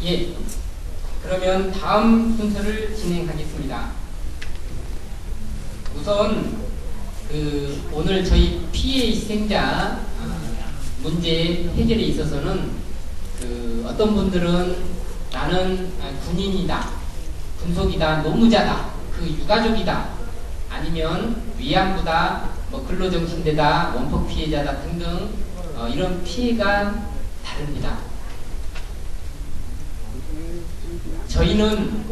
예, 그러면 다음 순서를 진행하겠습니다. 우선 오늘 저희 피해 희생자 문제 해결에 있어서는 어떤 분들은 나는 군인이다, 군속이다, 노무자다, 그 유가족이다, 아니면 위안부다, 근로정신대다, 원폭 피해자다 등등 이런 피해가 다릅니다. 저희는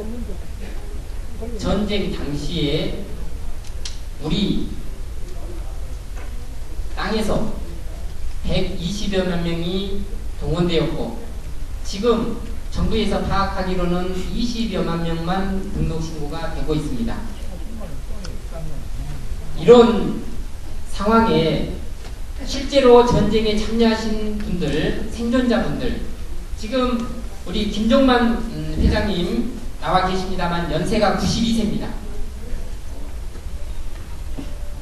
전쟁 당시에 우리 땅에서 120여만 명이 동원되었고, 지금 정부에서 파악하기로는 20여만 명만 등록신고가 되고 있습니다. 이런 상황에 실제로 전쟁에 참여하신 분들, 생존자분들, 지금 우리 김종만 회장님 나와 계십니다만 연세가 92세입니다.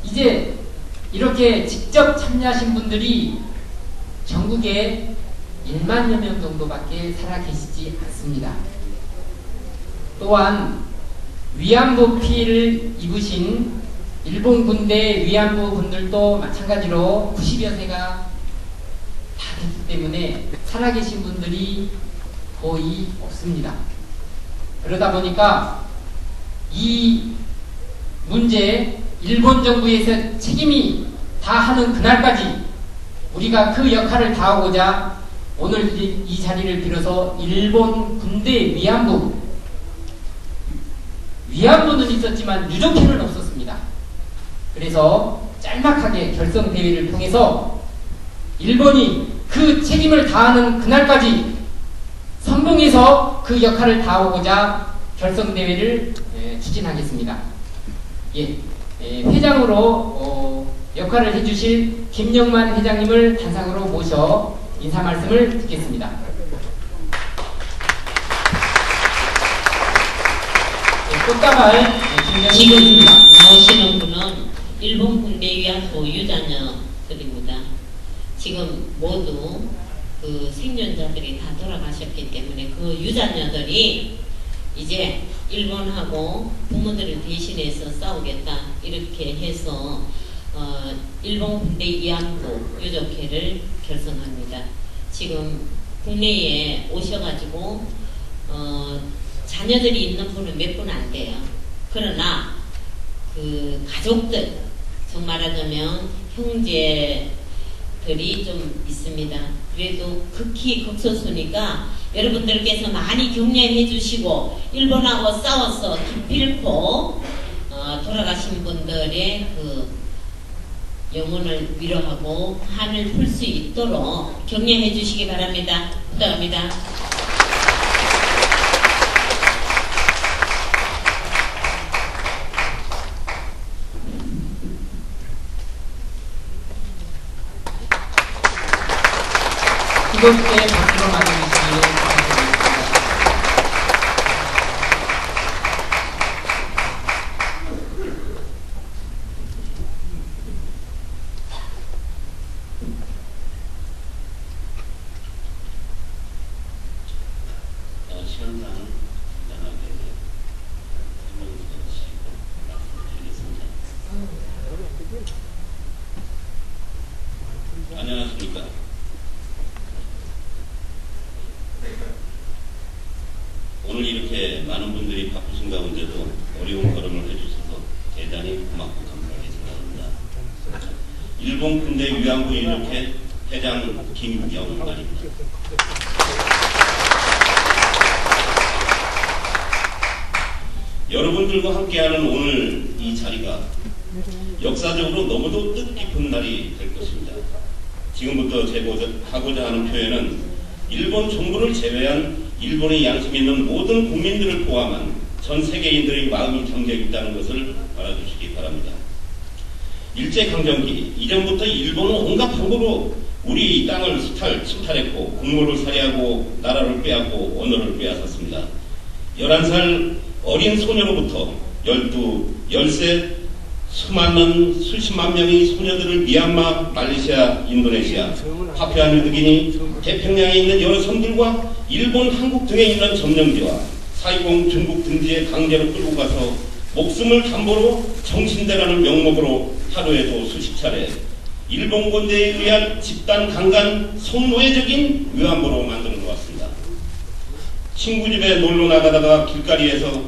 이제 이렇게 직접 참여하신 분들이 전국에 1만여 명 정도밖에 살아 계시지 않습니다. 또한 위안부 피해를 입으신 일본 군대 위안부 분들도 마찬가지로 90여 세가 다 됐기 때문에 살아계신 분들이 거의 없습니다. 그러다 보니까 이 문제 일본 정부에서 책임이 다 하는 그날까지 우리가 그 역할을 다하고자 오늘 이 자리를 빌어서 일본 군대 위안부는 있었지만 유족회는 없었습니다. 그래서 짤막하게 결성대회를 통해서 일본이 그 책임을 다하는 그날까지 선봉해서 그 역할을 다하고자 결성대회를 추진하겠습니다. 회장으로 역할을 해주실 김영만 회장님을 단상으로 모셔 인사 말씀을 듣겠습니다. 꽃다발 지금 나오시는 분은 일본 군대 위안부 유자녀들입니다. 지금 모두 그 생존자들이 다 돌아가셨기 때문에 그 유자녀들이 이제 일본하고 부모들을 대신해서 싸우겠다 이렇게 해서 일본 군대 위안부 유족회를 결성합니다. 지금 국내에 오셔가지고 자녀들이 있는 분은 몇 분 안 돼요. 그러나 그 가족들, 정말 말하자면 형제들이 좀 있습니다. 그래도 극히 극소수니까 여러분들께서 많이 격려해 주시고 일본하고 싸워서 기필코 돌아가신 분들의 그 영혼을 위로하고 한을 풀 수 있도록 격려해 주시기 바랍니다. 부탁합니다. 뜨겁게 박수로 맞아주시기 바랍니다. 시간상 간단하게 설명해 주시고 말씀드리겠습니다. 안녕하십니까. 오늘 이렇게 많은 분들이 바쁘신 가운데도 어려운 걸음을 해주셔서 대단히 고맙고 감사하게 생각합니다. 일본 군대 위안부 유족회 회장 김영만입니다. 여러분들과 함께하는 오늘 이 자리가 역사적으로 너무도 뜻깊은 날이 될 것입니다. 지금부터 하고자 하는 표현은 일본 정부를 제외한 일본의 양심 있는 모든 국민들을 포함한 전 세계인들의 마음이 담겨 있다는 것을 알아주시기 바랍니다. 일제강점기 이전부터 일본은 온갖 방법으로 우리 땅을 침탈했고 국모를 살해하고 나라를 빼앗고 언어를 빼앗았습니다. 11살 어린 소녀로부터 12, 13 수많은 수십만 명의 소녀들을 미얀마, 말레이시아, 인도네시아, 파푸아뉴기니, 태평양에 있는 여러 섬들과 일본, 한국 등에 있는 점령지와 사이공 중국 등지에 강제로 끌고 가서 목숨을 담보로 정신대라는 명목으로 하루에도 수십 차례 일본 군대에 의한 집단 강간 성노예적인 위안부로 만들어 놓았습니다. 친구 집에 놀러 나가다가 길거리에서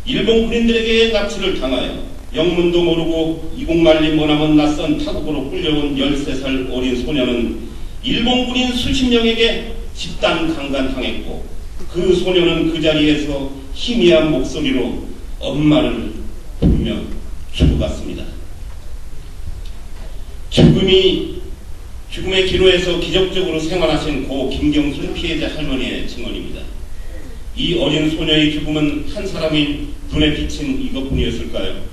일본 군인들에게 납치를 당하여 영문도 모르고 이국말리 머나먼 낯선 타국으로 끌려온 13살 어린 소녀는 일본 군인 수십 명에게 집단 강간당했고 그 소녀는 그 자리에서 희미한 목소리로 엄마를 부르며 죽어갔습니다. 죽음의 기로에서 기적적으로 생활하신 고 김경순 피해자 할머니의 증언입니다. 이 어린 소녀의 죽음은 한 사람의 눈에 비친 이것뿐이었을까요?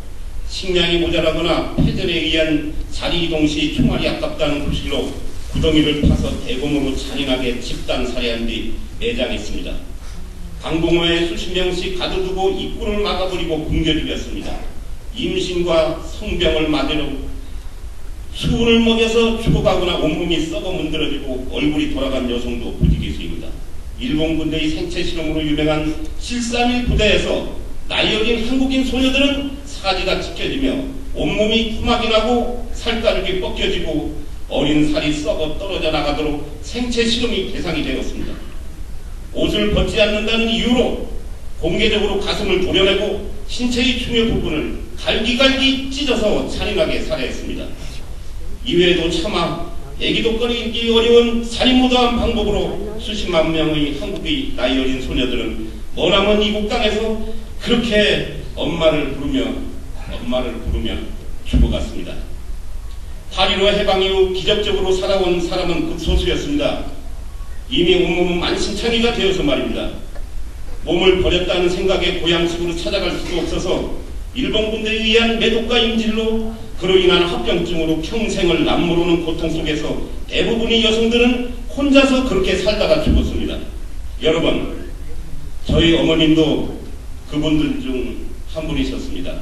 식량이 모자라거나 패전에 의한 자리 이동 시 총알이 아깝다는 구실로 구덩이를 파서 대검으로 잔인하게 집단 살해한 뒤 매장했습니다. 강동호에 수십 명씩 가둬두고 입구를 막아버리고 굶겨 죽였습니다. 임신과 성병을 맞으려 수은을 먹여서 죽어가거나 온몸이 썩어 문드러지고 얼굴이 돌아간 여성도 부지기수입니다. 일본 군대의 생체 실험으로 유명한 731 부대에서 나이 어린 한국인 소녀들은 사지가 찢겨지며 온몸이 구막이 나고 살가죽이 벗겨지고 어린 살이 썩어 떨어져 나가도록 생체 실험이 대상이 되었습니다. 옷을 벗지 않는다는 이유로 공개적으로 가슴을 도려내고 신체의 중요 부분을 갈기갈기 찢어서 잔인하게 살해했습니다. 이외에도 차마 애기도 꺼내기 어려운 살인무도한 방법으로 수십만 명의 한국의 나이 어린 소녀들은 머나먼 이국 땅에서 그렇게 엄마를 부르며 죽어갔습니다. 8.15 해방 이후 기적적으로 살아온 사람은 극소수였습니다. 이미 온몸은 만신창이가 되어서 말입니다. 몸을 버렸다는 생각에 고향집으로 찾아갈 수도 없어서 일본 군대에 의한 매독과 임질로 그로 인한 합병증으로 평생을 남모르는 고통 속에서 대부분의 여성들은 혼자서 그렇게 살다가 죽었습니다. 여러분, 저희 어머님도 그분들 중 한 분이셨습니다.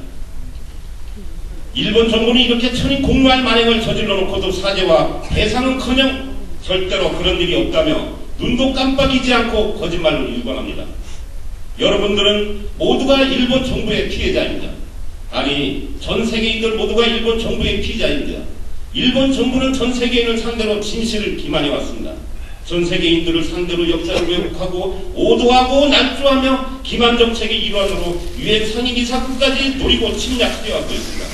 일본 정부는 이렇게 천인 공무할 만행을 저질러 놓고도 사죄와 배상은커녕 절대로 그런 일이 없다며 눈도 깜빡이지 않고 거짓말로 일관합니다. 여러분들은 모두가 일본 정부의 피해자입니다. 아니, 전 세계인들 모두가 일본 정부의 피해자입니다. 일본 정부는 전 세계인을 상대로 진실을 기만해 왔습니다. 전 세계인들을 상대로 역사를 왜곡하고 오도하고 난조하며 기만 정책의 일환으로 유엔 상임이사국까지 노리고 침략해 왔고 있습니다.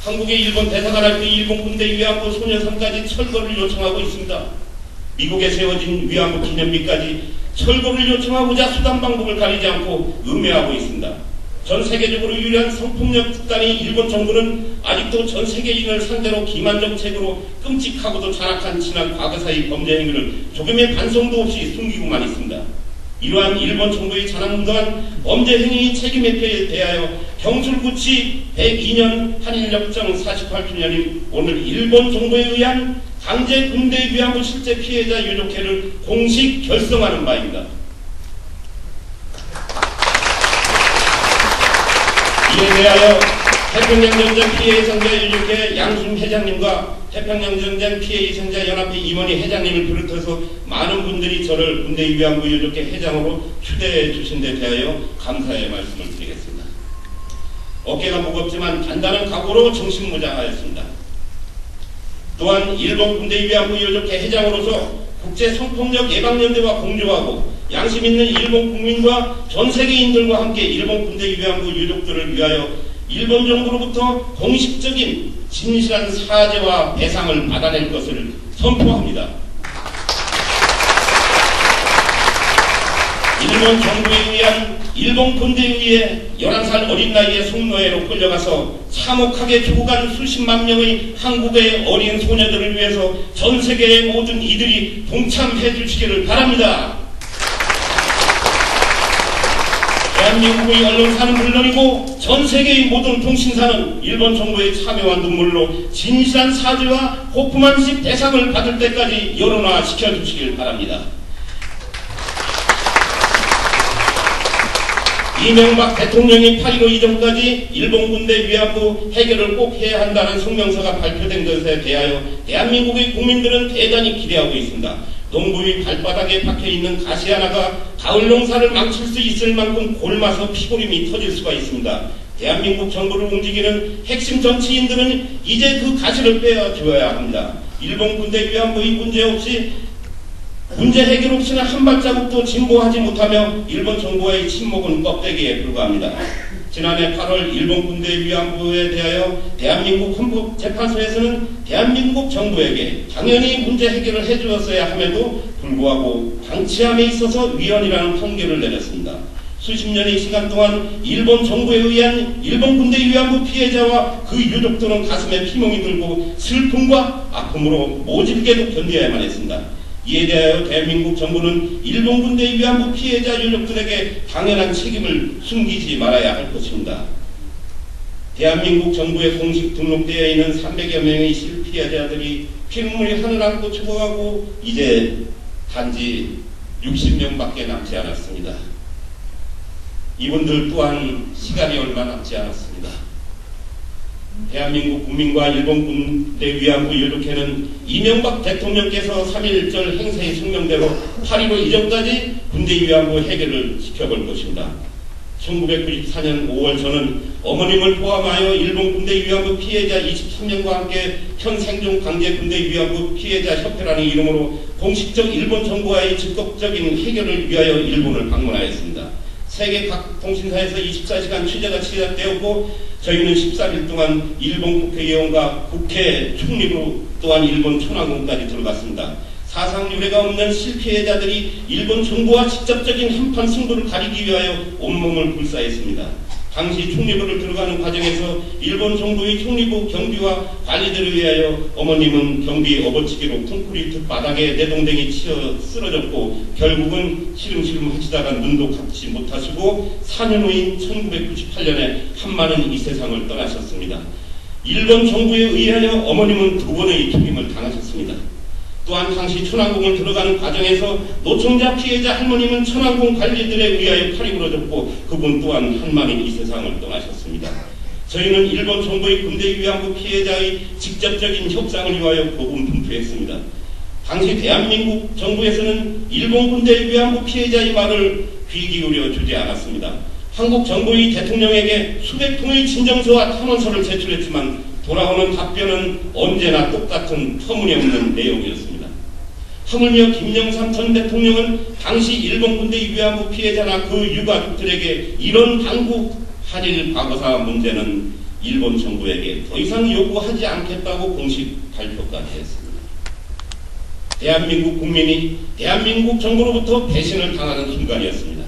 한국의 일본 대사관할 때 일본 군대 위안부 소녀상까지 철거를 요청하고 있습니다. 미국에 세워진 위안부 기념비까지 철거를 요청하고자 수단 방법을 가리지 않고 음해하고 있습니다. 전 세계적으로 유일한 성폭력 국가인 일본 정부는 아직도 전 세계인을 상대로 기만 정책으로 끔찍하고도 잔악한 지난 과거사의 범죄 행위를 조금의 반성도 없이 숨기고만 있습니다. 이러한 일본 정부의 잔악무도한 범죄 행위의 책임에 대하여 경술구치 102년 한일협정 48주년인 오늘 일본 정부에 의한 강제 군대 위안부 실제 피해자 유족회를 공식 결성하는 바입니다. 이에 대하여 태평양전쟁 피해 희생자 유족회 양순 회장님과 태평양전쟁 피해 희생자 연합회 이원희 회장님을 비롯해서 많은 분들이 저를 군대 위안부 유족회 회장으로 추대해 주신 데 대하여 감사의 말씀을 드리겠습니다. 어깨가 무겁지만 단단한 각오로 정신무장하였습니다. 또한 일본 군대 위안부 유족회 회장으로서 국제 성폭력 예방연대와 공조하고 양심 있는 일본 국민과 전 세계인들과 함께 일본 군대 위안부 유족들을 위하여 일본 정부로부터 공식적인 진실한 사죄와 배상을 받아낼 것을 선포합니다. 일본 정부에 의한 일본 군대에 의해 11살 어린 나이에 성노예로 끌려가서 참혹하게 죽어간 수십만 명의 한국의 어린 소녀들을 위해서 전 세계의 모든 이들이 동참해 주시기를 바랍니다. 대한민국의 언론사는 물론이고 전 세계의 모든 통신사는 일본 정부의 참여와 눈물로 진실한 사죄와 호프만식 대상을 받을 때까지 여론화시켜 주시길 바랍니다. 이명박 대통령이 8.15 이전까지 일본 군대 위안부 해결을 꼭 해야 한다는 성명서가 발표된 것에 대하여 대한민국의 국민들은 대단히 기대하고 있습니다. 농부 위 발바닥에 박혀있는 가시 하나가 가을 농사를 망칠 수 있을 만큼 골마서 피고림이 터질 수가 있습니다. 대한민국 정부를 움직이는 핵심 정치인들은 이제 그 가시를 빼어줘야 합니다. 일본 군대 위안부의 문제 해결 없이는 한 발자국도 진보하지 못하며 일본 정부와의 침묵은 껍데기에 불과합니다. 지난해 8월 일본 군대 위안부에 대하여 대한민국 헌법재판소에서는 대한민국 정부에게 당연히 문제 해결을 해주었어야 함에도 불구하고 방치함에 있어서 위헌이라는 판결을 내렸습니다. 수십 년의 시간 동안 일본 정부에 의한 일본 군대 위안부 피해자와 그 유족들은 가슴에 피멍이 들고 슬픔과 아픔으로 모질게도 견뎌야만 했습니다. 이에 대하여 대한민국 정부는 일본 군대 위안부 피해자 유족들에게 당연한 책임을 숨기지 말아야 할 것입니다. 대한민국 정부에 공식 등록되어 있는 300여 명의 실피해자들이 피눈물이 하늘 안고 죽어가고 이제 단지 60명밖에 남지 않았습니다. 이분들 또한 시간이 얼마 남지 않았습니다. 대한민국 국민과 일본 군대 위안부 유족회는 이명박 대통령께서 3.1절 행사의 성명대로 8.15 이전까지 군대 위안부 해결을 지켜볼 것입니다. 1994년 5월 저는 어머님을 포함하여 일본 군대 위안부 피해자 23명과 함께 현 생존 강제 군대 위안부 피해자 협회라는 이름으로 공식적 일본 정부와의 적극적인 해결을 위하여 일본을 방문하였습니다. 세계 각 통신사에서 24시간 취재가 시작되었고 저희는 13일 동안 일본 국회의원과 국회 총리로 또한 일본 천황宫까지 들어갔습니다. 사상 유례가 없는 실피해자들이 일본 정부와 직접적인 한판 승부를 가리기 위하여 온몸을 불사했습니다. 당시 총리부를 들어가는 과정에서 일본 정부의 총리부 경비와 관리들을 위하여 어머님은 경비 업어치기로 콘크리트 바닥에 내동댕이 치여 쓰러졌고 결국은 시름시름 하시다가 눈도 감지 못하시고 4년 후인 1998년에 한마는 이 세상을 떠나셨습니다. 일본 정부에 의하여 어머님은 2번의 죽임을 당하셨습니다. 또한 당시 천왕궁을 들어가는 과정에서 노총자 피해자 할머님은 천왕궁 관리들에 의하여 팔이 부러졌고 그분 또한 한마는 이 세상을 떠나셨습니다. 저희는 일본 정부의 군대 위안부 피해자의 직접적인 협상을 위하여 고군분투했습니다. 당시 대한민국 정부에서는 일본 군대 위안부 피해자의 말을 귀 기울여 주지 않았습니다. 한국 정부의 대통령에게 수백 통의 진정서와 탄원서를 제출했지만 돌아오는 답변은 언제나 똑같은 터무니없는 내용이었습니다. 하물며 김영삼 전 대통령은 당시 일본 군대 위안부 피해자나 그 유가족들에게 이런 한국 한일 과거사 문제는 일본 정부에게 더 이상 요구하지 않겠다고 공식 발표까지 했습니다. 대한민국 국민이 대한민국 정부로부터 배신을 당하는 순간이었습니다.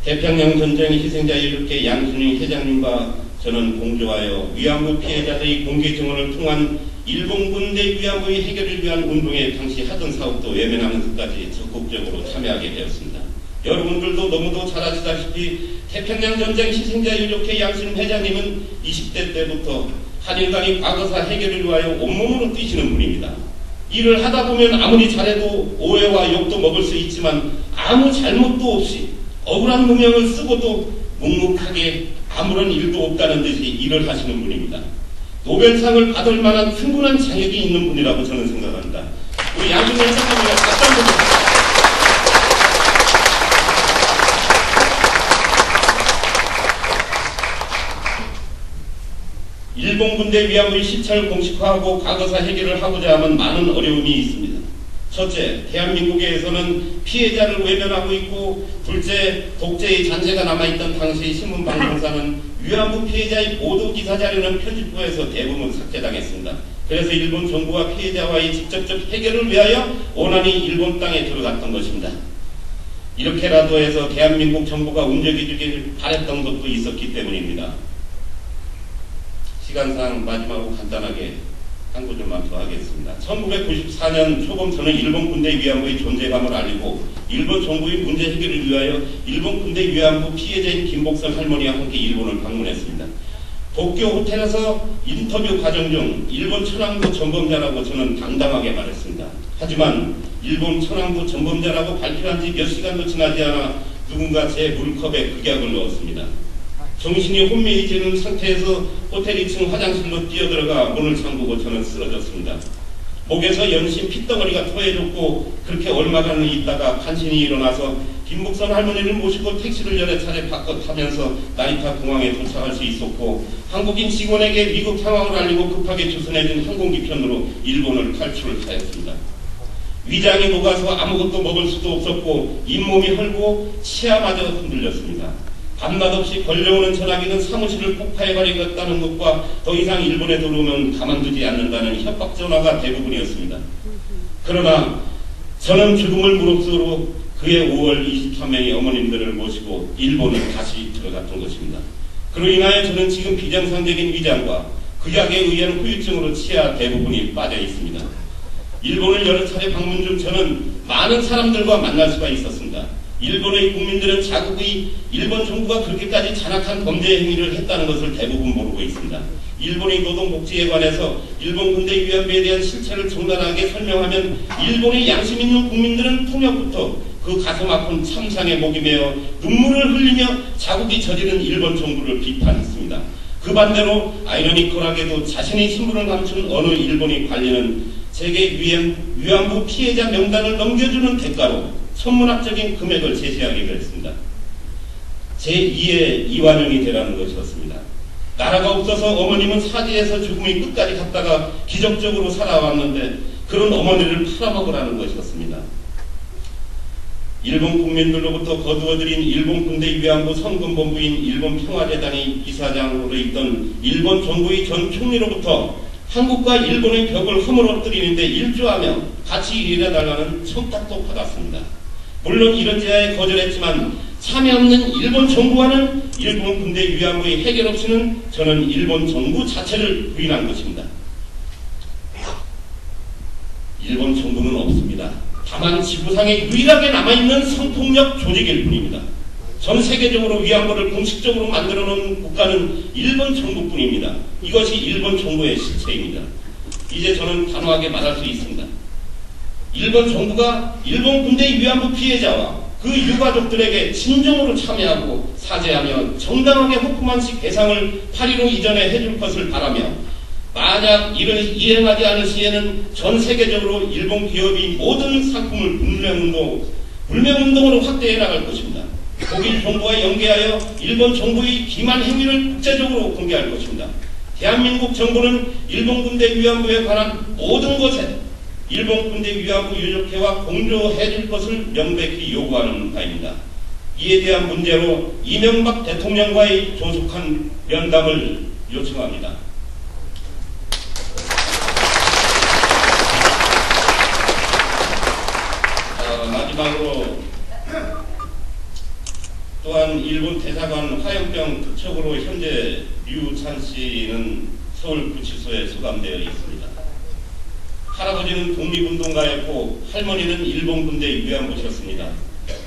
태평양 전쟁 희생자 이렇게 양순희 회장님과 저는 공조하여 위안부 피해자들의 공개 증언을 통한 일본 군대 위안부의 해결을 위한 운동에 당시 하던 사업도 외면하면서까지 적극적으로 참여하게 되었습니다. 여러분들도 너무도 잘 아시다시피 태평양 전쟁 희생자 유족회 양순희 회장님은 20대 때부터 한일 간의 과거사 해결을 위하여 온몸으로 뛰시는 분입니다. 일을 하다 보면 아무리 잘해도 오해와 욕도 먹을 수 있지만 아무 잘못도 없이 억울한 누명을 쓰고도 묵묵하게 아무런 일도 없다는 듯이 일을 하시는 분입니다. 노벨상을 받을 만한 충분한 자격이 있는 분이라고 저는 생각합니다. 우리 양순희 회장님과 박수 한번 주세요. 일본 군대 위안부의 시찰을 공식화하고 과거사 해결을 하고자 하면 많은 어려움이 있습니다. 첫째, 대한민국에서는 피해자를 외면하고 있고 둘째, 독재의 잔재가 남아있던 당시 신문방송사는 위안부 피해자의 보도기사 자료는 편집부에서 대부분 삭제당했습니다. 그래서 일본 정부와 피해자와의 직접적 해결을 위하여 원한이 일본 땅에 들어갔던 것입니다. 이렇게라도 해서 대한민국 정부가 움직여주길 바랬던 것도 있었기 때문입니다. 시간상 마지막으로 간단하게 한 구절만 더 하겠습니다. 1994년 초범 저는 일본 군대 위안부의 존재감을 알리고 일본 정부의 문제 해결을 위하여 일본 군대 위안부 피해자인 김복선 할머니와 함께 일본을 방문했습니다. 도쿄 호텔에서 인터뷰 과정 중 일본 천황도 전범자라고 저는 당당하게 말했습니다. 하지만 일본 천황부 전범자라고 발표한 지 몇 시간도 지나지 않아 누군가 제 물컵에 극약을 넣었습니다. 정신이 혼미해지는 상태에서 호텔 2층 화장실로 뛰어들어가 문을 잠그고 저는 쓰러졌습니다. 목에서 연신 핏덩어리가 토해졌고 그렇게 얼마간을 있다가 간신히 일어나서 김복선 할머니를 모시고 택시를 여러 차례 바꿔 타면서 나리타 공항에 도착할 수 있었고 한국인 직원에게 미국 상황을 알리고 급하게 조선해준 항공기편으로 일본을 탈출하였습니다. 위장이 녹아서 아무것도 먹을 수도 없었고 잇몸이 헐고 치아마저 흔들렸습니다. 밤낮 없이 걸려오는 전화기는 사무실을 폭파해버리겠다는 것과 더 이상 일본에 들어오면 가만두지 않는다는 협박 전화가 대부분이었습니다. 그러나 저는 죽음을 무릅쓰고 그해 5월 23명의 어머님들을 모시고 일본에 다시 들어갔던 것입니다. 그로 인하여 저는 지금 비정상적인 위장과 극약에 의한 후유증으로 치아 대부분이 빠져 있습니다. 일본을 여러 차례 방문 중 저는 많은 사람들과 만날 수가 있었습니다. 일본의 국민들은 자국의 일본 정부가 그렇게까지 잔악한 범죄 행위를 했다는 것을 대부분 모르고 있습니다. 일본의 노동복지에 관해서 일본 군대 위안부에 대한 실체를 적나라하게 설명하면 일본의 양심 있는 국민들은 통역부터 그 가슴 아픈 참상에 목이 메어 눈물을 흘리며 자국이 저지른 일본 정부를 비판했습니다. 그 반대로 아이러니컬하게도 자신의 신분을 감춘 어느 일본의 관리는 세계 위안부 피해자 명단을 넘겨주는 대가로 천문학적인 금액을 제시하기로 했습니다. 제2의 이완용이 되라는 것이었습니다. 나라가 없어서 어머님은 사지에서 죽음이 끝까지 갔다가 기적적으로 살아왔는데 그런 어머니를 팔아먹으라는 것이었습니다. 일본 국민들로부터 거두어들인 일본 군대 위안부 선금본부인 일본 평화재단의 이사장으로 있던 일본 정부의 전 총리로부터 한국과 일본의 벽을 허물어뜨리는데 일조하며 같이 일해달라는 청탁도 받았습니다. 물론 이런 제안에 거절했지만 참여 없는 일본 정부와는 일본 군대 위안부의 해결 없이는 저는 일본 정부 자체를 부인한 것입니다. 일본 정부는 없습니다. 다만 지구상에 유일하게 남아있는 성폭력 조직일 뿐입니다. 전 세계적으로 위안부를 공식적으로 만들어 놓은 국가는 일본 정부뿐입니다. 이것이 일본 정부의 실체입니다. 이제 저는 단호하게 말할 수 있습니다. 일본 정부가 일본 군대 위안부 피해자와 그 유가족들에게 진정으로 참여하고 사죄하며 정당하게 호프만식 배상을 8.15 이전에 해줄 것을 바라며 만약 이를 이행하지 않을 시에는 전 세계적으로 일본 기업이 모든 상품을 불매운동으로 확대해 나갈 것입니다. 독일 정부와 연계하여 일본 정부의 기만 행위를 국제적으로 공개할 것입니다. 대한민국 정부는 일본 군대 위안부에 관한 모든 것에 일본 군대 위안부 유족회와 공조해 줄 것을 명백히 요구하는 바입니다. 이에 대한 문제로 이명박 대통령과의 조속한 면담을 요청합니다. 마지막으로 또한 일본 대사관 화염병 투척으로 현재 류찬 씨는 서울구치소에 수감되어 있습니다. 할아버지는 독립운동가였고 할머니는 일본 군대 위안부셨습니다.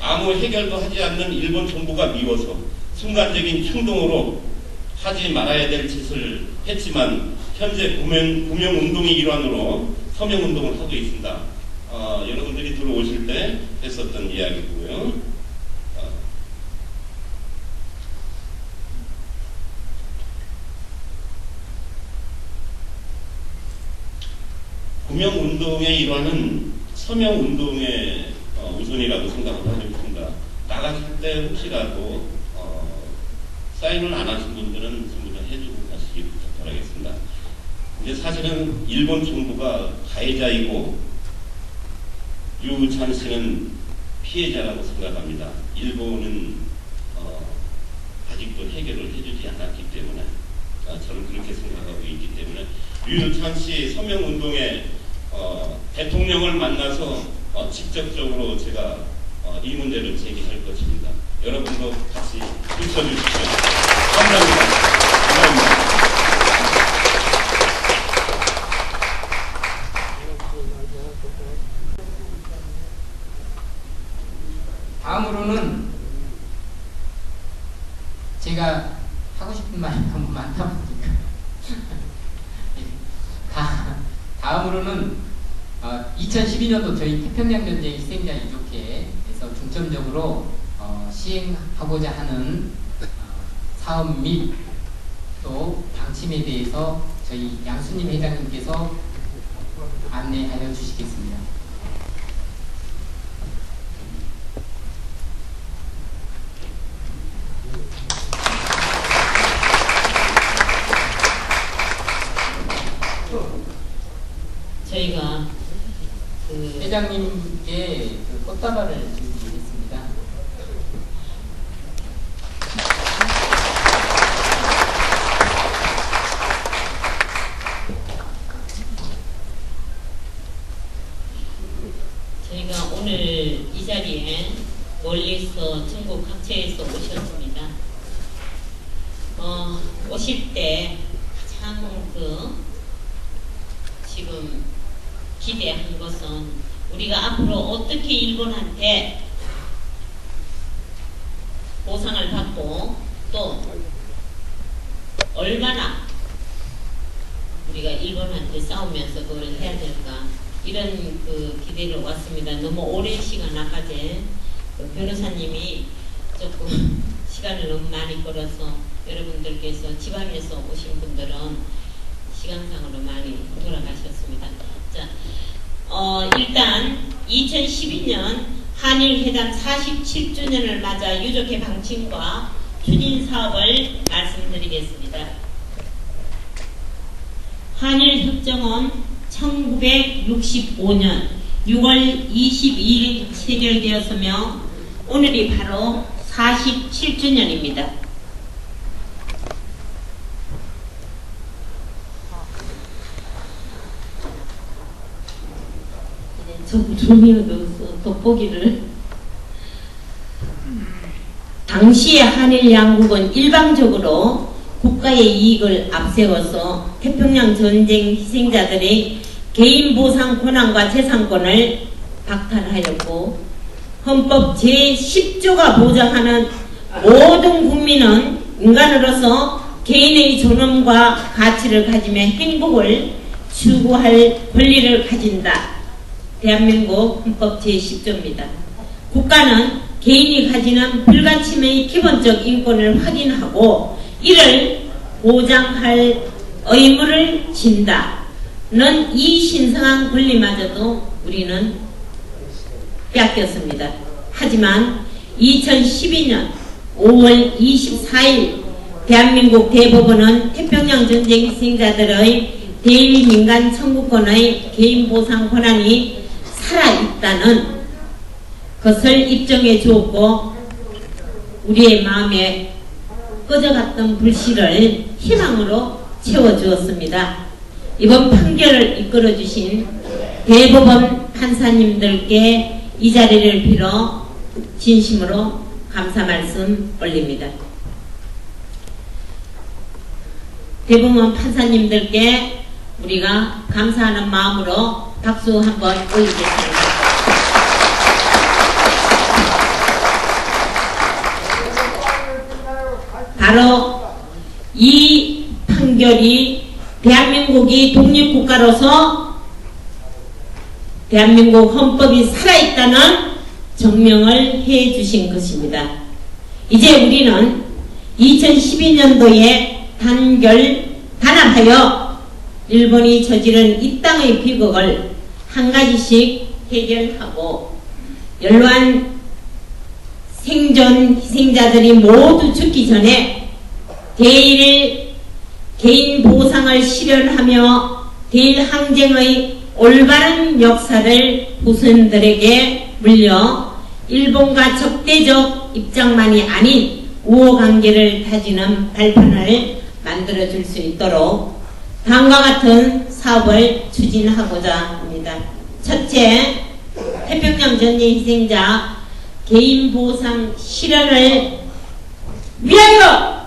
아무 해결도 하지 않는 일본 정부가 미워서 순간적인 충동으로 하지 말아야 될 짓을 했지만 현재 구명운동의 일환으로 서명운동을 하고 있습니다. 여러분들이 들어오실 때 했었던 이야기고요. 구명운동의 일환은 서명운동의 우선이라고 생각을 하고 있습니다. 나가실 때 혹시라도 사인을 안 하신 분들은 전부 다 해주고 가시기 부탁드리겠습니다. 근데 사실은 일본 정부가 가해자이고 류찬 씨는 피해자라고 생각합니다. 일본은 아직도 해결을 해주지 않았기 때문에 저는 그렇게 생각하고 있기 때문에 류찬 씨 서명운동에 대통령을 만나서 직접적으로 제가 이 문제를 제기할 것입니다. 여러분도 같이 있어주십시오. 감사합니다. 감사합니다. 다음으로는 제가 하고 싶은 말이 너무 많다 보니까 다음으로는 2012년도 저희 태평양 전쟁 희생자 유족회에서 중점적으로 시행하고자 하는 사업 및 또 방침에 대해서 저희 양수님 회장님께서 안내하여 주시겠습니다. 저희가 회장님께 꽃다발을 준비했습니다. 저희가 오늘 이 자리에 멀리서 전국 각처에서 오셨습니다. 오실 때 가장 지금 기대한 것은 우리가 앞으로 어떻게 일본한테 보상을 받고 또 얼마나 우리가 일본한테 싸우면서 그걸 해야 될까, 이런 기대로 왔습니다. 너무 오랜 시간 아까제 변호사님이 조금 시간을 너무 많이 끌어서 여러분들께서 지방에서 오신 분들은 시간상으로 많이 돌아가셨습니다. 자, 일단 2012년 한일회담 47주년을 맞아 유족회 방침과 추진 사업을 말씀드리겠습니다. 한일협정은 1965년 6월 22일 체결되었으며 오늘이 바로 47주년입니다. 종이어서 돋보기를. 당시의 한일 양국은 일방적으로 국가의 이익을 앞세워서 태평양 전쟁 희생자들의 개인 보상 권한과 재산권을 박탈하였고, 헌법 제10조가 보장하는 모든 국민은 인간으로서 개인의 존엄과 가치를 가지며 행복을 추구할 권리를 가진다. 대한민국 헌법 제10조입니다. 국가는 개인이 가지는 불가침의 기본적 인권을 확인하고 이를 보장할 의무를 진다는 이 신성한 권리마저도 우리는 뺏겼습니다. 하지만 2012년 5월 24일 대한민국 대법원은 태평양 전쟁 희생자들의 대일민간 청구권의 개인 보상 권한이 살아있다는 것을 입증해 주었고, 우리의 마음에 꺼져갔던 불씨를 희망으로 채워주었습니다. 이번 판결을 이끌어주신 대법원 판사님들께 이 자리를 빌어 진심으로 감사 말씀 올립니다. 대법원 판사님들께 우리가 감사하는 마음으로 박수 한번 올리겠습니다. 바로 이 판결이 대한민국이 독립국가로서 대한민국 헌법이 살아있다는 증명을 해주신 것입니다. 이제 우리는 2012년도에 단합하여 일본이 저지른 이 땅의 비극을 한 가지씩 해결하고, 연로한 생존 희생자들이 모두 죽기 전에 개인 보상을 실현하며 대일 항쟁의 올바른 역사를 후손들에게 물려 일본과 적대적 입장만이 아닌 우호관계를 다지는 발판을 만들어줄 수 있도록 다음과 같은 사업을 추진하고자 합니다. 첫째, 태평양 전쟁 희생자 개인 보상 실현을 위하여!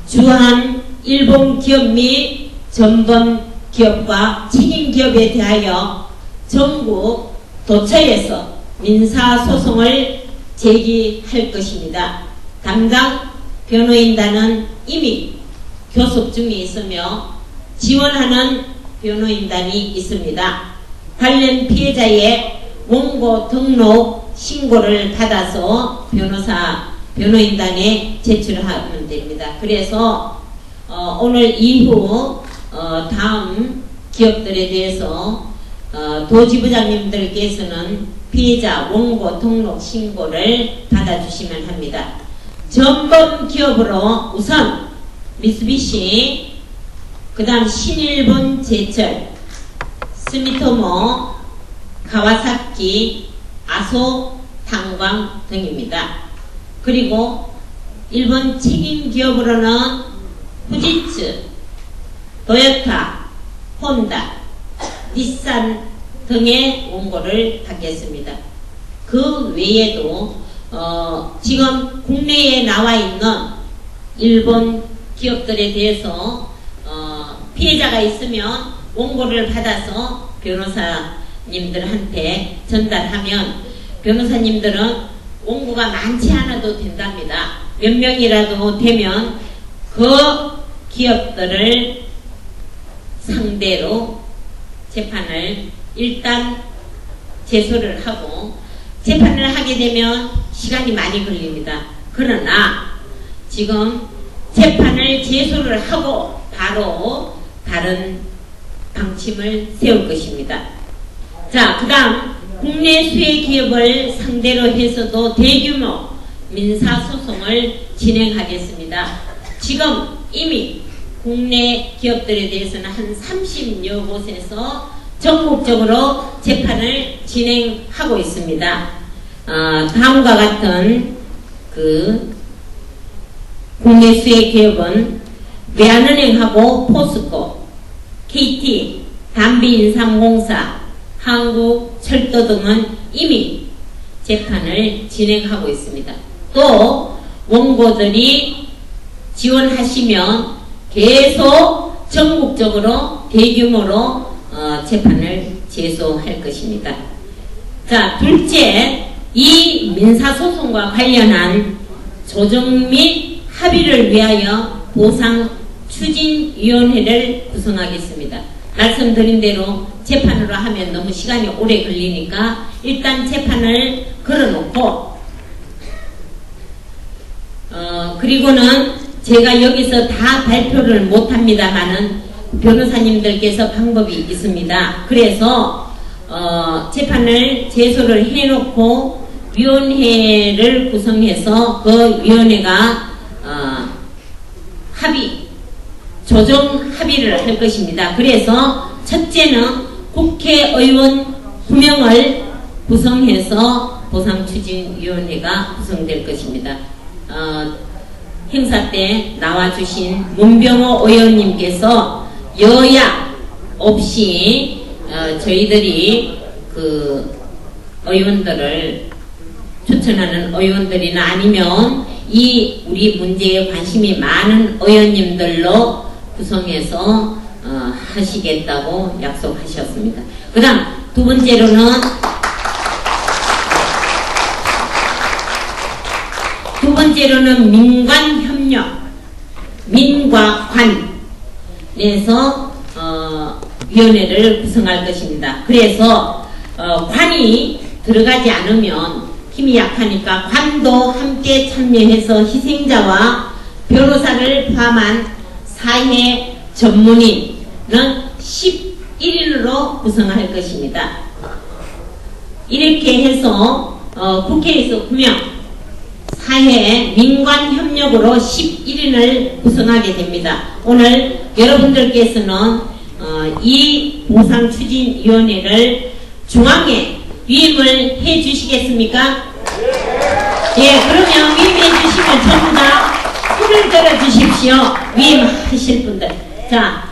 주한 일본 기업 및 전범 기업과 책임 기업에 대하여 전국 도처에서 민사소송을 제기할 것입니다. 담당 변호인단은 이미 교섭 중에 있으며 지원하는 변호인단이 있습니다. 관련 피해자의 원고 등록 신고를 받아서 변호인단에 제출하면 됩니다. 그래서 오늘 이후 다음 기업들에 대해서 도지부장님들께서는 피해자 원고 등록 신고를 받아주시면 합니다. 전범 기업으로 우선 미쓰비시, 그 다음 신일본 제철, 스미토모, 가와사키, 아소 탄광 등입니다. 그리고 일본 책임 기업으로는 후지츠, 도요타, 혼다, 닛산 등의 원고를 받겠습니다. 그 외에도 지금 국내에 나와 있는 일본 기업들에 대해서 피해자가 있으면 원고를 받아서 변호사님들한테 전달하면 변호사님들은 원고가 많지 않아도 된답니다. 몇 명이라도 되면 그 기업들을 상대로 재판을 일단 제소를 하고, 재판을 하게 되면 시간이 많이 걸립니다. 그러나 지금 재판을 제소를 하고 바로 다른 방침을 세울 것입니다. 자, 그 다음 국내 수혜 기업을 상대로 해서도 대규모 민사소송을 진행하겠습니다. 지금 이미 국내 기업들에 대해서는 한 30여 곳에서 전국적으로 재판을 진행하고 있습니다. 다음과 같은 국내 수혜 기업은 외환은행하고 포스코, KT, 담비인삼공사, 한국철도 등은 이미 재판을 진행하고 있습니다. 또 원고들이 지원하시면 계속 전국적으로 대규모로 재판을 제소할 것입니다. 자, 둘째, 이 민사소송과 관련한 조정 및 합의를 위하여 보상추진위원회를 구성하겠습니다. 말씀드린 대로 재판으로 하면 너무 시간이 오래 걸리니까 일단 재판을 걸어놓고 그리고는 제가 여기서 다 발표를 못합니다만은 변호사님들께서 방법이 있습니다. 그래서 재판을 제소를 해놓고 위원회를 구성해서 그 위원회가 조정 합의를 할 것입니다. 그래서 첫째는 국회의원 9명을 구성해서 보상추진위원회가 구성될 것입니다. 행사 때 나와주신 문병호 의원님께서 여야 없이 저희들이 의원들을 추천하는 의원들이나 아니면 이 우리 문제에 관심이 많은 의원님들로 구성해서 하시겠다고 약속하셨습니다. 그 다음 두 번째로는 민관협력, 민과 관에서 위원회를 구성할 것입니다. 그래서 관이 들어가지 않으면 힘이 약하니까 관도 함께 참여해서 희생자와 변호사를 포함한 사회 전문인은 11인으로 구성할 것입니다. 이렇게 해서 국회에서 9명, 사회 민관협력으로 11인을 구성하게 됩니다. 오늘 여러분들께서는 이 보상추진위원회를 중앙에 위임을 해 주시겠습니까? 예, 그러면 위임해 주시면 전부 다 손을 들어 주십시오. 위임하실 분들. 자,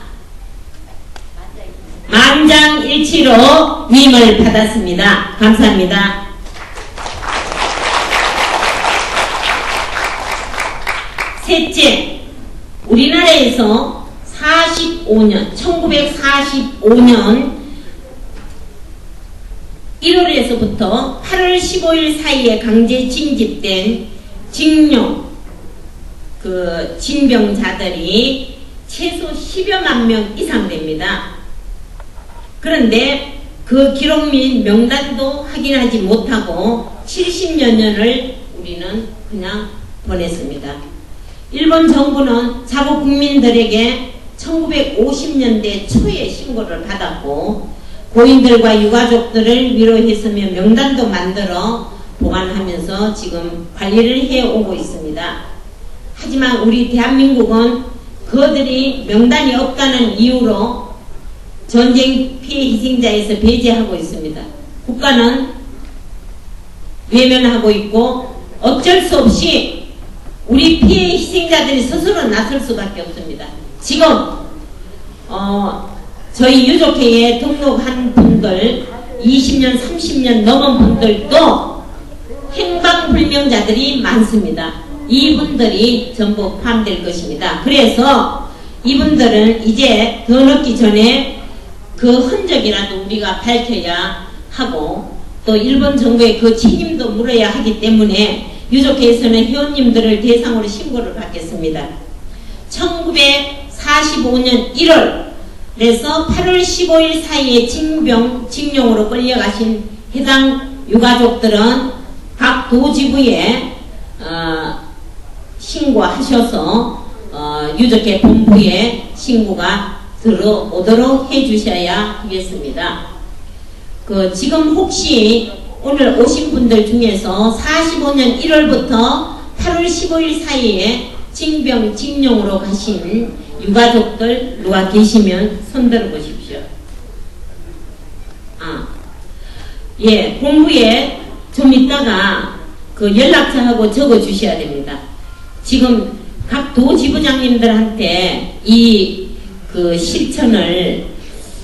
만장일치로 위임을 받았습니다. 감사합니다. 셋째, 우리나라에서 1945년 1월에서부터 8월 15일 사이에 강제 징집된 징용 진병자들이 최소 10여만 명 이상 됩니다. 그런데 그 기록 및 명단도 확인하지 못하고 70여 년을 우리는 그냥 보냈습니다. 일본 정부는 자국 국민들에게 1950년대 초에 신고를 받았고 고인들과 유가족들을 위로했으며 명단도 만들어 보관하면서 지금 관리를 해오고 있습니다. 하지만 우리 대한민국은 그들이 명단이 없다는 이유로 전쟁 피해 희생자에서 배제하고 있습니다. 국가는 외면하고 있고 어쩔 수 없이 우리 피해 희생자들이 스스로 나설 수밖에 없습니다. 지금 저희 유족회에 등록한 분들 20년 30년 넘은 분들도 행방불명자들이 많습니다. 이분들이 전부 포함될 것입니다. 그래서 이분들은 이제 더 늦기 전에 그 흔적이라도 우리가 밝혀야 하고 또 일본 정부의 그 책임도 물어야 하기 때문에 유족회에서는 회원님들을 대상으로 신고를 받겠습니다. 1945년 1월에서 8월 15일 사이에 징용으로 끌려가신 해당 유가족들은 각 도지부에 신고하셔서 유족회 본부에 신고가 들어오도록 해주셔야 하겠습니다. 지금 혹시 오늘 오신 분들 중에서 45년 1월부터 8월 15일 사이에 징용으로 가신 유가족들 누가 계시면 손들어 보십시오. 예, 본부에 좀 이따가 그 연락처하고 적어 주셔야 됩니다. 지금 각 도지부장님들한테 그 실천을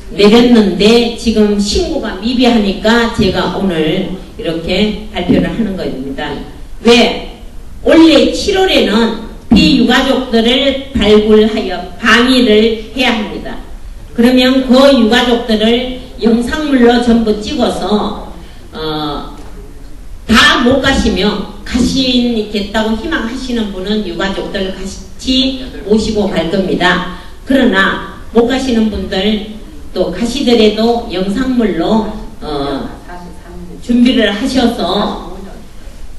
내렸는데 지금 신고가 미비하니까 제가 오늘 이렇게 발표를 하는 겁니다. 왜? 원래 7월에는 피유가족들을 발굴하여 방위를 해야 합니다. 그러면 그 유가족들을 영상물로 전부 찍어서 다 못 가시면 가시겠다고 희망하시는 분은 유가족들 같이 모시고 갈 겁니다. 그러나 못 가시는 분들 또 가시더라도 영상물로 준비를 하셔서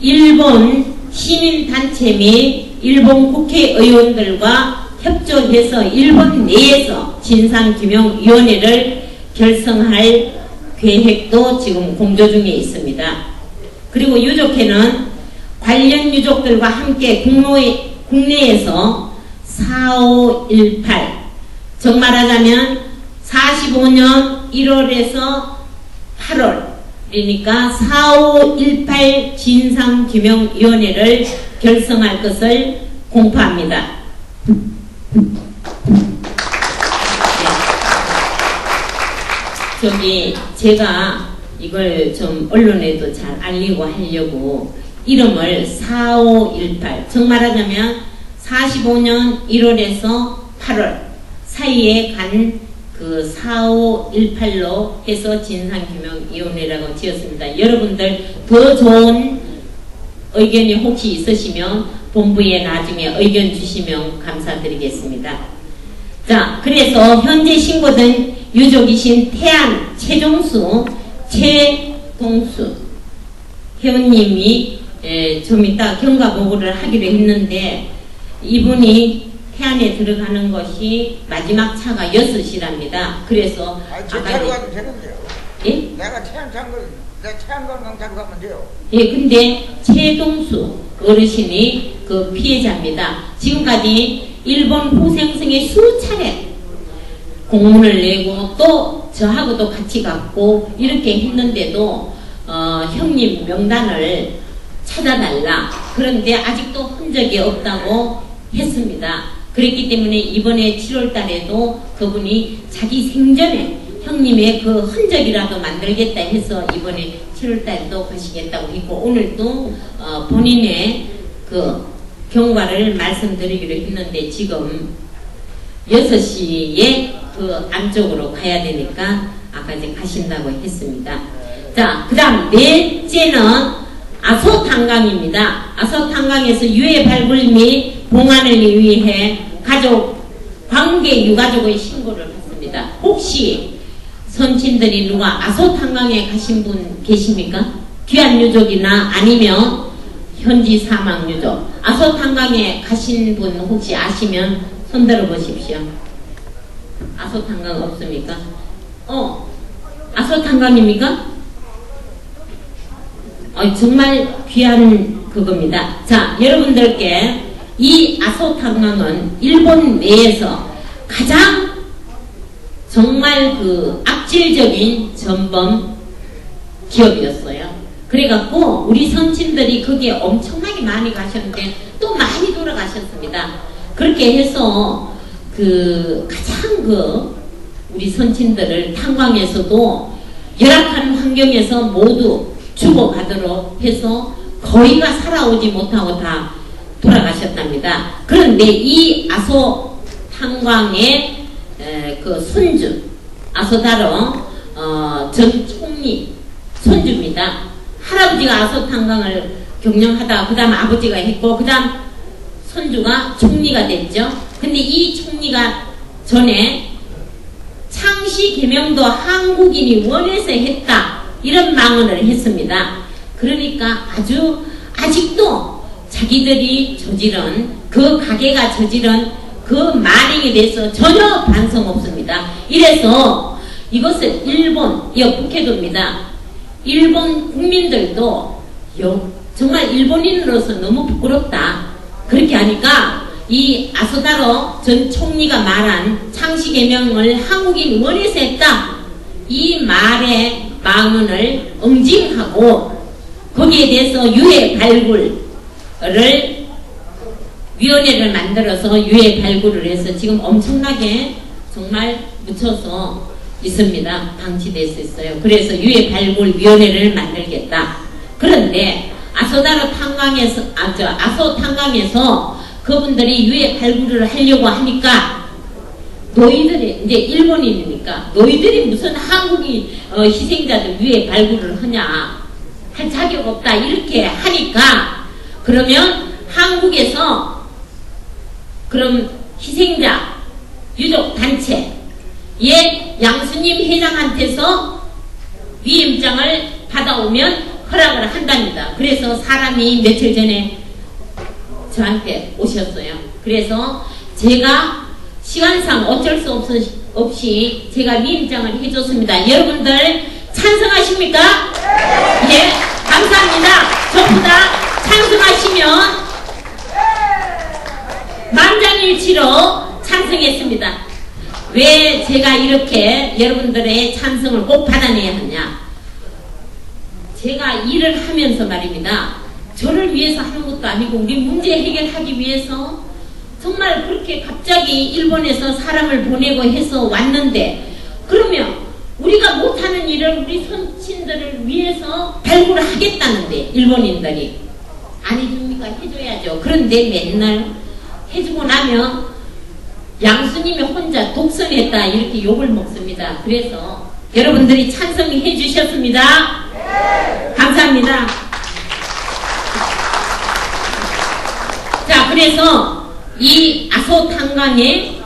일본 시민단체 및 일본 국회의원들과 협조해서 일본 내에서 진상규명위원회를 결성할 계획도 지금 공조 중에 있습니다. 그리고 유족회는 관련 유족들과 함께 국내에서 4518 정말하자면 45년 1월에서 8월 그러니까 4518 진상규명위원회를 결성할 것을 공포합니다. 제가 이걸 좀 언론에도 잘 알리고 하려고 이름을 4518 정말하자면 45년 1월에서 8월 사이에 간 그 4518로 해서 진상규명위원회라고 지었습니다. 여러분들 더 좋은 의견이 혹시 있으시면 본부에 나중에 의견 주시면 감사드리겠습니다. 자, 그래서 현재 신고된 유족이신 태안 최종수, 최동수 회원님이 좀 이따 경과보고를 하기로 했는데 이분이 태안에 들어가는 것이 마지막 차가 6시랍니다. 그래서 제 차로 가도 되는데요. 예? 내가 태안관광차로 가면 돼요. 예, 근데 최동수 어르신이 그 피해자입니다. 지금까지 일본 후생성에 수차례 공문을 내고 또 저하고도 같이 갔고 이렇게 했는데도 형님 명단을 찾아달라. 그런데 아직도 흔적이 없다고 했습니다. 그랬기 때문에 이번에 7월 달에도 그분이 자기 생전에 형님의 그 흔적이라도 만들겠다 해서 이번에 7월 달에도 가시겠다고 했고 오늘도 본인의 그 경과를 말씀드리기로 했는데 지금 6시에 그 안쪽으로 가야 되니까 아까 이제 가신다고 했습니다. 자, 그 다음 넷째는 아소탄강입니다. 아소탄강에서 유해 발굴 및 봉안을 위해 가족 관계 유가족의 신고를 받습니다. 혹시 선친들이 누가 아소탄강에 가신 분 계십니까? 귀한 유족이나 아니면 현지 사망 유족. 아소탄강에 가신 분 혹시 아시면 손들어 보십시오. 아소탄강 없습니까? 아소탄강입니까? 정말 귀한 그겁니다. 자, 여러분들께 이 아소탄강은 일본 내에서 가장 정말 그 악질적인 전범 기업이었어요. 그래갖고 우리 선친들이 거기에 엄청나게 많이 가셨는데 또 많이 돌아가셨습니다. 그렇게 해서 그 가장 우리 선친들을 탄광에서도 열악한 환경에서 모두 죽어가도록 해서 거의가 살아오지 못하고 다 돌아가셨답니다. 그런데 이 아소 탄광의 그 손주 아소다로 전 총리 손주입니다. 할아버지가 아소 탄광을 경영하다가 그 다음 아버지가 했고 그 다음 손주가 총리가 됐죠. 근데 이 총리가 전에 창씨 개명도 한국인이 원해서 했다 이런 망언을 했습니다. 그러니까 아직도 자기들이 저지른 그 가게가 저지른 그 만행에 대해서 전혀 반성 없습니다. 이래서 이것을 일본, 북해도입니다. 일본 국민들도 정말 일본인으로서 너무 부끄럽다. 그렇게 하니까 이 아소다로 전 총리가 말한 창씨 개명을 한국인 원해서 했다. 이 말의 망언을 응징하고 거기에 대해서 유해 발굴을 위원회를 만들어서 유해 발굴을 해서 지금 엄청나게 정말 묻혀서 있습니다. 방치될 수 있어요. 그래서 유해 발굴 위원회를 만들겠다. 그런데 아소다로 탄광에서 아소 탄광에서 그분들이 유해 발굴을 하려고 하니까 너희들이 이제 일본인이니까 너희들이 무슨 한국인 희생자들 유해 발굴을 하냐 할 자격 없다 이렇게 하니까 그러면 한국에서 그럼 희생자 유족 단체 양수님 회장한테서 위임장을 받아오면 허락을 한답니다. 그래서 사람이 며칠 전에 저한테 오셨어요. 그래서 제가 시간상 어쩔 수 없이 제가 위임장을 해줬습니다. 여러분들 찬성하십니까? 예, 감사합니다. 전부 다 찬성하시면 만장일치로 찬성했습니다. 왜 제가 이렇게 여러분들의 찬성을 꼭 받아내야 하냐? 제가 일을 하면서 말입니다. 저를 위해서 하는 것도 아니고 우리 문제 해결하기 위해서 정말 그렇게 갑자기 일본에서 사람을 보내고 해서 왔는데 그러면 우리가 못하는 일을 우리 선친들을 위해서 발굴을 하겠다는데 일본인들이 안 해줍니까? 해줘야죠. 그런데 맨날 해주고 나면 양수님이 혼자 독선했다 이렇게 욕을 먹습니다. 그래서 여러분들이 찬성해 주셨습니다. 네. 감사합니다. 자, 그래서 이 아소탄강의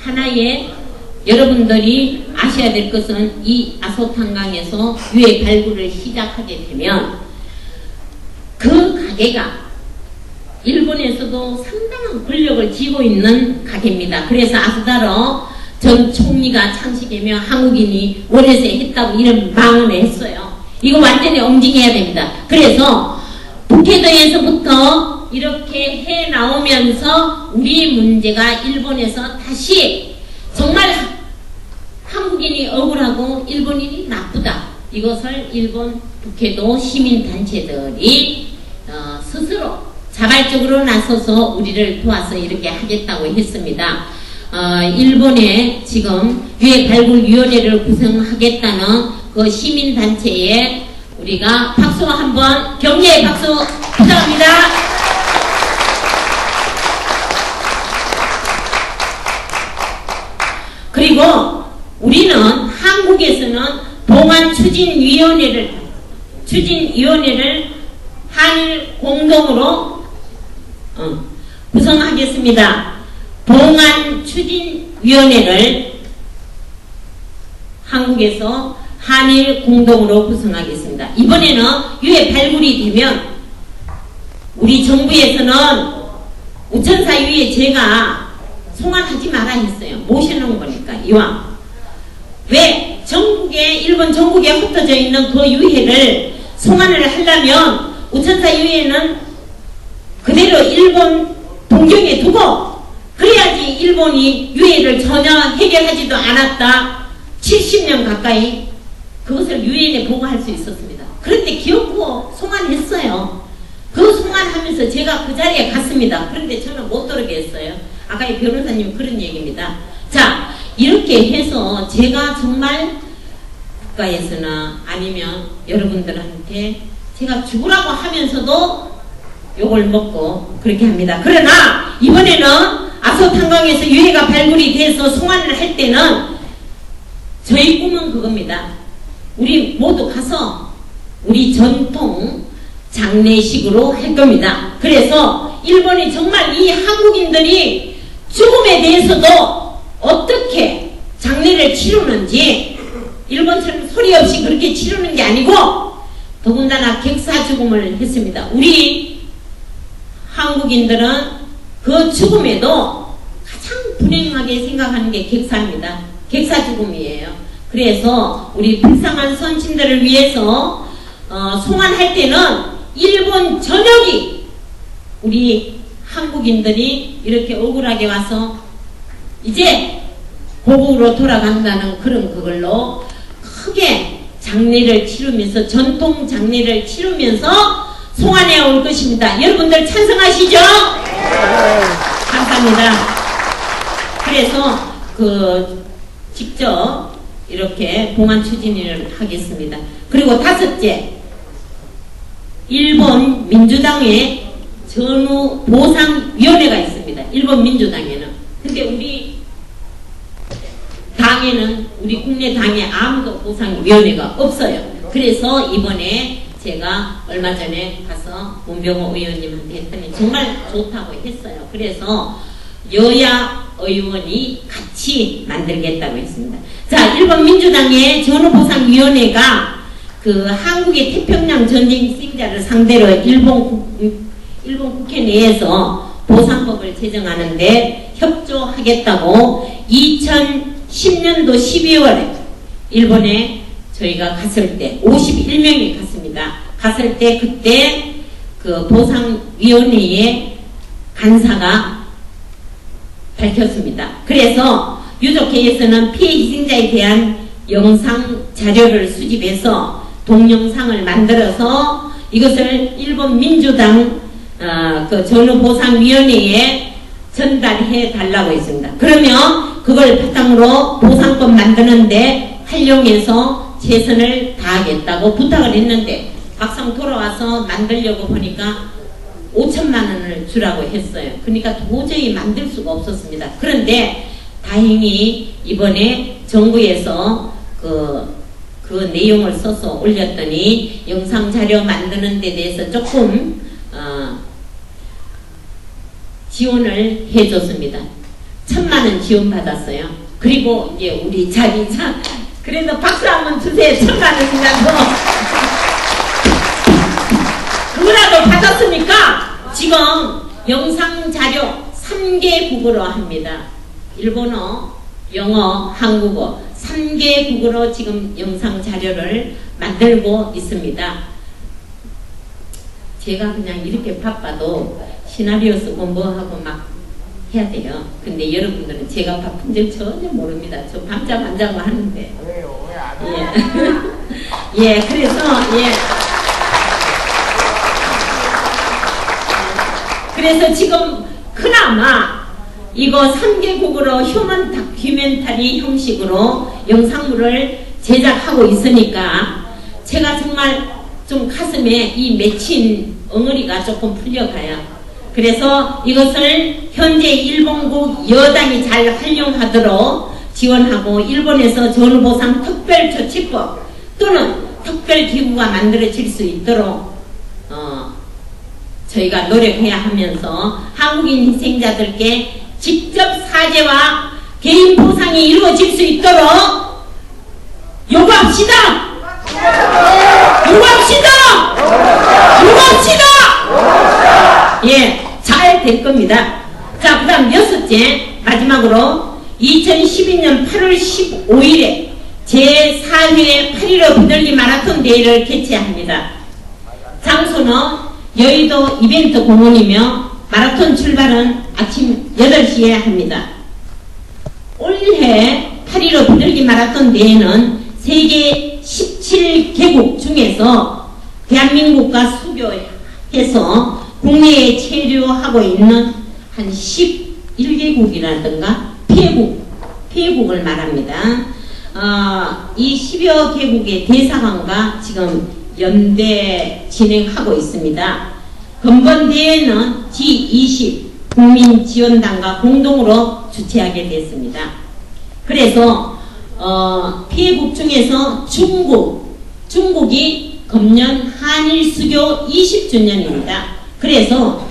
하나의 여러분들이 아셔야 될 것은 이 아소탄강에서 유해 발굴을 시작하게 되면 그 가게가 일본에서도 상당한 권력을 쥐고 있는 가게입니다. 그래서 아소다로 전 총리가 창시되며 한국인이 원해서 했다고 이런 망언을 했어요. 이거 완전히 엄징해야 됩니다. 그래서 북해도에서부터 이렇게 해 나오면서 우리 문제가 일본에서 다시 정말 한국인이 억울하고 일본인이 나쁘다. 이것을 일본 북해도 시민단체들이 스스로 자발적으로 나서서 우리를 도와서 이렇게 하겠다고 했습니다. 일본에 지금 유해 발굴위원회를 구성하겠다는 그 시민단체에 우리가 박수 한번 격려의 박수 부탁합니다. 그리고 우리는 한국에서는 봉안 추진위원회를 한일 공동으로 구성하겠습니다. 봉안추진위원회를 한국에서 한일 공동으로 구성하겠습니다. 이번에는 유해 발굴이 되면 우리 정부에서는 우천사 유해 제가 송환하지 마라 했어요. 모셔놓은 거니까 이왕. 왜 전국에 일본 전국에 흩어져 있는 그 유해를 송환을 하려면 우천사 유해는 그대로 일본 동경에 두고 그래야지 일본이 유해를 전혀 해결하지도 않았다. 70년 가까이 그것을 유엔에 보고할 수 있었습니다. 그런데 기어코 송환했어요. 그 송환하면서 제가 그 자리에 갔습니다. 그런데 저는 못 들어겠어요. 아까 이 변호사님 그런 얘기입니다. 자, 이렇게 해서 제가 정말 국가에서나 아니면 여러분들한테 제가 죽으라고 하면서도 욕을 먹고 그렇게 합니다. 그러나 이번에는 아소탄강에서 유해가 발굴이 돼서 송환을 할 때는 저희 꿈은 그겁니다. 우리 모두 가서 우리 전통 장례식으로 할 겁니다. 그래서 일본이 정말 이 한국인들이 죽음에 대해서도 어떻게 장례를 치르는지 일본처럼 소리 없이 그렇게 치르는 게 아니고 더군다나 객사 죽음을 했습니다. 우리 한국인들은 그 죽음에도 가장 불행하게 생각하는 게 객사입니다. 객사 죽음이에요. 그래서 우리 불쌍한 선친들을 위해서 송환할 때는 일본 전역이 우리 한국인들이 이렇게 억울하게 와서 이제 고국으로 돌아간다는 그런 그걸로 크게 장례를 치르면서 전통 장례를 치르면서 송환해 올 것입니다. 여러분들 찬성하시죠? 감사합니다. 그래서 직접 이렇게 봉안 추진을 하겠습니다. 그리고 다섯째, 일본 민주당의 전후 보상위원회가 있습니다. 일본 민주당에는. 근데 우리 당에는 우리 국내 당에 아무도 보상위원회가 없어요. 그래서 이번에 제가 얼마 전에 가서 문병호 의원님한테 했더니 정말 좋다고 했어요. 그래서 여야 의원이 같이 만들겠다고 했습니다. 자, 일본 민주당의 전후보상위원회가 그 한국의 태평양 전쟁 희생자를 상대로 일본 국회 내에서 보상법을 제정하는데 협조하겠다고 2010년도 12월에 일본에 저희가 갔을 때 51명이 갔습니다. 갔을 때 그때 그 보상위원회의 간사가 밝혔습니다. 그래서 유족회에서는 피해 희생자에 대한 영상 자료를 수집해서 동영상을 만들어서 이것을 일본 민주당 그 전후보상위원회에 전달해 달라고 했습니다. 그러면 그걸 바탕으로 보상법 만드는데 활용해서 최선을 다하겠다고 부탁을 했는데 막상 돌아와서 만들려고 보니까 5천만 원을 주라고 했어요. 그러니까 도저히 만들 수가 없었습니다. 그런데 다행히 이번에 정부에서 그 내용을 써서 올렸더니 영상 자료 만드는 데 대해서 조금 지원을 해줬습니다. 1,000만 원 지원 받았어요. 그리고 이제 우리 자기자 그래도 박수 한번 주세요. 1,000만 원이라도. 그거라도 받았으니까 지금 영상 자료 3개국어로 합니다. 일본어, 영어, 한국어 3개국어로 지금 영상 자료를 만들고 있습니다. 제가 그냥 이렇게 바빠도 시나리오 쓰고 뭐하고 막 해야 돼요. 근데 여러분들은 제가 바쁜 줄 전혀 모릅니다. 저 밤잠 안 자고 하는데. 왜요? 왜 안 해요? 예. 예, 그래서 그래서 지금 그나마 이거 3개국으로 휴먼 다큐멘터리 형식으로 영상물을 제작하고 있으니까 제가 정말 좀 가슴에 이 맺힌 엉어리가 조금 풀려가요. 그래서 이것을 현재 일본국 여당이 잘 활용하도록 지원하고 일본에서 전후보상 특별조치법 또는 특별기구가 만들어질 수 있도록 저희가 노력해야 하면서 한국인 희생자들께 직접 사죄와 개인 보상이 이루어질 수 있도록 요구합시다. 예, 잘 될 겁니다. 자, 그 다음 6째 마지막으로 2012년 8월 15일에 제4회 8.15 비둘기 마라톤 대회를 개최합니다. 장소는 여의도 이벤트 공원이며 마라톤 출발은 아침 8시에 합니다. 올해 8.15 비둘기 마라톤 대회는 세계 17개국 중에서 대한민국과 수교해서 국내에 체류하고 있는 한 11개국이라든가 폐국을 말합니다. 이 10여 개국의 대사관과 지금 연대 진행하고 있습니다. 건번대회는 G20 국민지원단과 공동으로 주최하게 됐습니다. 그래서 피해국 중에서 중국이 금년 한일수교 20주년입니다. 그래서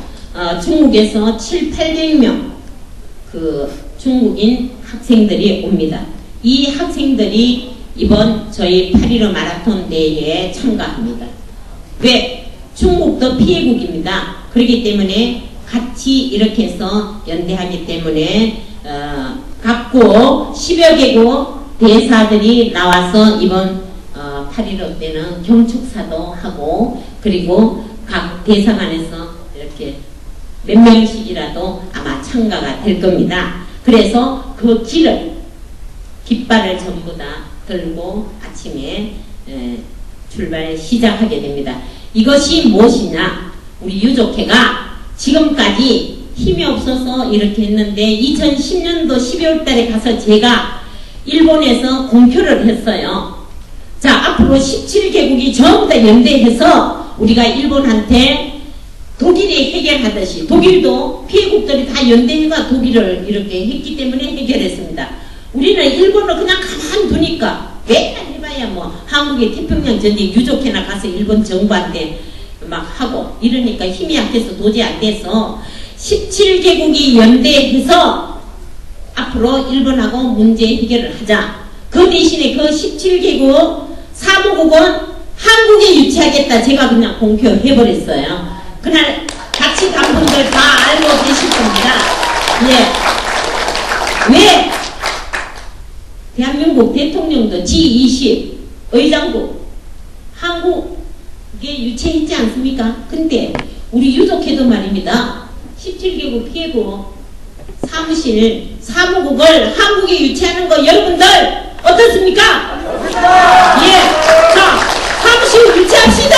중국에서 700~800명 그 중국인 학생들이 옵니다. 이 학생들이 이번 저희 8.15 마라톤 대회에 참가합니다. 왜? 중국도 피해국입니다. 그렇기 때문에 같이 이렇게 해서 연대하기 때문에 각국 10여 개국 대사들이 나와서 이번 8.15 때는 경축사도 하고 그리고 각 대사관에서 이렇게 몇 명씩이라도 아마 참가가 될 겁니다. 그래서 그 깃발을 전부 다 들고 아침에 출발 시작하게 됩니다. 이것이 무엇이냐? 우리 유족회가 지금까지 힘이 없어서 이렇게 했는데 2010년도 12월 달에 가서 제가 일본에서 공표를 했어요. 자, 앞으로 17개국이 전부 다 연대해서 우리가 일본한테 독일이 해결하듯이 독일도 피해국들이 다 연대해가 독일을 이렇게 했기 때문에 해결했습니다. 우리는 일본을 그냥 가만 두니까 맨날 해봐야 뭐 한국의 태평양 전쟁 유족회나 가서 일본 정부한테 막 하고 이러니까 힘이 약해서 도저히 안 돼서 17개국이 연대해서 앞으로 일본하고 문제 해결을 하자. 그 대신에 그 17개국 사무국은 한국에 유치하겠다. 제가 그냥 공표해버렸어요. 그날 같이 간 분들 다 알고 계실 겁니다. 예. 왜? 대한민국 대통령도 G20 의장국 한국에 유치했지 않습니까? 근데 우리 유족회도 말입니다. 17개국 피해국 사무국을 한국에 유치하는 거 여러분들 어떻습니까? 예. 자, 사무실 유치합시다.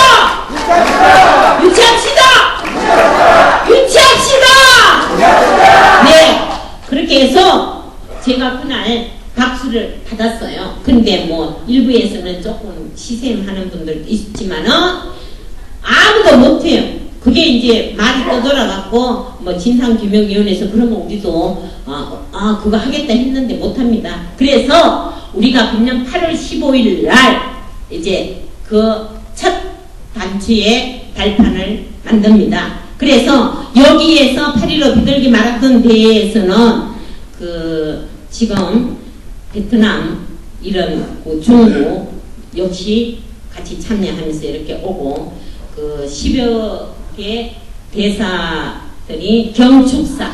네. 그렇게 해서 제가 그날 박수를 받았어요. 근데 뭐 일부에서는 조금 시샘하는 분들도 있지만은 아무도 못해요. 그게 이제 말이 떠돌아갖고 뭐 진상규명위원회에서 그러면 우리도 그거 하겠다 했는데 못합니다. 그래서 우리가 금년 8월 15일 날 이제 그 첫 단추의 발판을 만듭니다. 그래서 여기에서 8.15 비둘기 마라톤 대회에서는 그 지금 베트남 이런 중국 역시 같이 참여하면서 이렇게 오고 그 10여 개 대사들이 경축사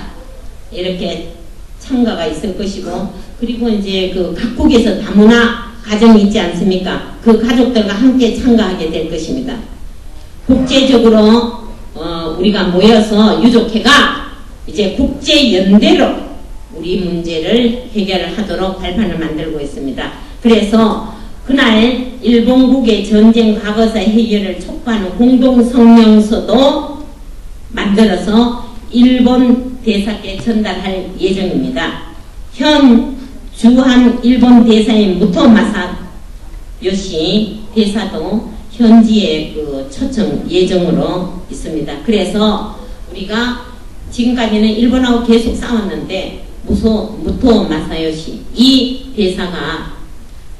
이렇게 참가가 있을 것이고 그리고 이제 그 각국에서 다문화 가정이 있지 않습니까? 그 가족들과 함께 참가하게 될 것입니다. 국제적으로 우리가 모여서 유족회가 이제 국제연대로 우리 문제를 해결을 하도록 발판을 만들고 있습니다. 그래서 그날 일본국의 전쟁 과거사 해결을 촉구하는 공동성명서도 만들어서 일본 대사께 전달할 예정입니다. 현 주한 일본 대사인 무토마사 요시 대사도 현지에 그 초청 예정으로 있습니다. 그래서 우리가 지금까지는 일본하고 계속 싸웠는데 무토 마사요시 이 대사가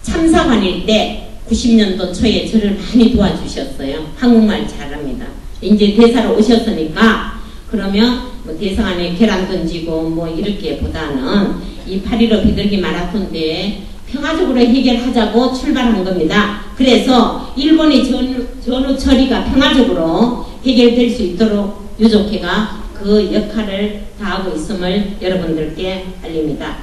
참사관일 때 90년도 초에 저를 많이 도와주셨어요. 한국말 잘합니다. 이제 대사로 오셨으니까 그러면 뭐 대성안에 계란 던지고 뭐 이렇게 보다는 이 8.15 비둘기 마라톤 대회 평화적으로 해결하자고 출발한 겁니다. 그래서 일본의 전후 처리가 평화적으로 해결될 수 있도록 유족회가 그 역할을 다하고 있음을 여러분들께 알립니다.